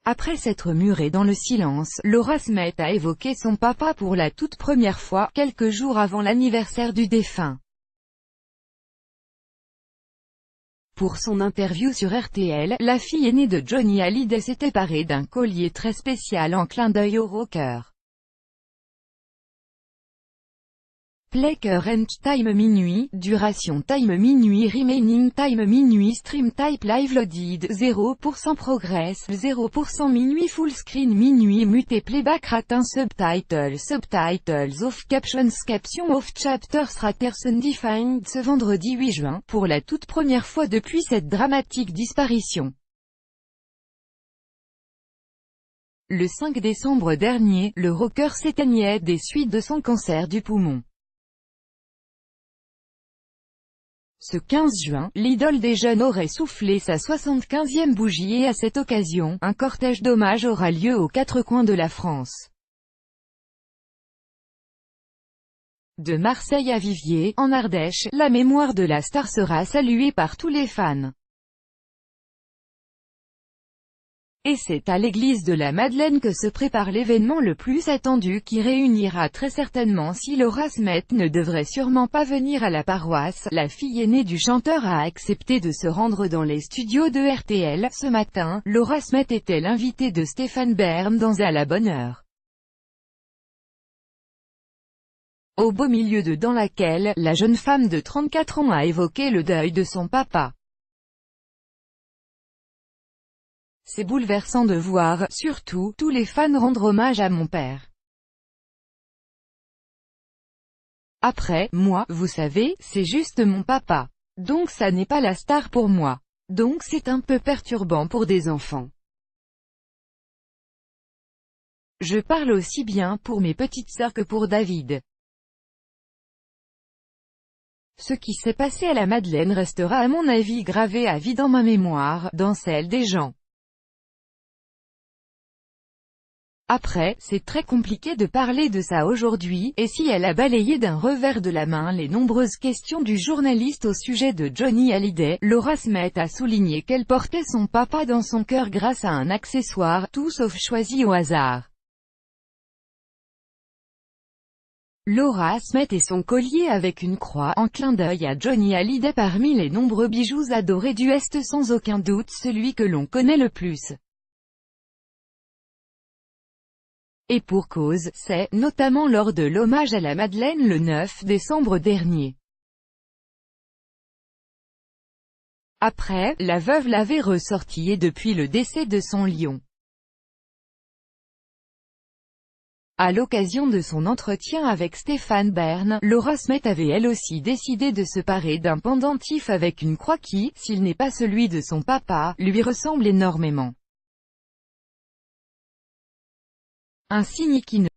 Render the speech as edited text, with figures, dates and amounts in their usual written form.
Après s'être murée dans le silence, Laura Smith a évoqué son papa pour la toute première fois, quelques jours avant l'anniversaire du défunt. Pour son interview sur RTL, la fille aînée de Johnny Hallyday s'était parée d'un collier très spécial en clin d'œil au rocker. Play current time minuit, duration time minuit, remaining time minuit, stream type live loaded, 0% progress, 0% minuit, full screen minuit, muté playback ratin, subtitles off, captions off, chapters raters undefined. Ce vendredi 8 juin, pour la toute première fois depuis cette dramatique disparition. Le 5 décembre dernier, le rocker s'éteignait des suites de son cancer du poumon. Ce 15 juin, l'idole des jeunes aurait soufflé sa 75e bougie et à cette occasion, un cortège d'hommage aura lieu aux quatre coins de la France. De Marseille à Viviers, en Ardèche, la mémoire de la star sera saluée par tous les fans. Et c'est à l'église de la Madeleine que se prépare l'événement le plus attendu qui réunira très certainement si Laura Smith ne devrait sûrement pas venir à la paroisse. La fille aînée du chanteur a accepté de se rendre dans les studios de RTL. Ce matin, Laura Smith était l'invitée de Stéphane Bern dans À la bonne heure. Au beau milieu de dans laquelle, la jeune femme de 34 ans a évoqué le deuil de son papa. C'est bouleversant de voir, surtout, tous les fans rendre hommage à mon père. Après, moi, vous savez, c'est juste mon papa. Donc ça n'est pas la star pour moi. Donc c'est un peu perturbant pour des enfants. Je parle aussi bien pour mes petites sœurs que pour David. Ce qui s'est passé à la Madeleine restera à mon avis gravé à vie dans ma mémoire, dans celle des gens. Après, c'est très compliqué de parler de ça aujourd'hui, et si elle a balayé d'un revers de la main les nombreuses questions du journaliste au sujet de Johnny Hallyday, Laura Smith a souligné qu'elle portait son papa dans son cœur grâce à un accessoire, tout sauf choisi au hasard. Laura Smith et son collier avec une croix, en clin d'œil à Johnny Hallyday, parmi les nombreux bijoux adorés du Est, sans aucun doute celui que l'on connaît le plus. Et pour cause, c'est, notamment lors de l'hommage à la Madeleine le 9 décembre dernier. Après, la veuve l'avait ressorti et depuis le décès de son lion. À l'occasion de son entretien avec Stéphane Bern, Laura Smith avait elle aussi décidé de se parer d'un pendentif avec une croix qui, s'il n'est pas celui de son papa, lui ressemble énormément. Un signe qui ne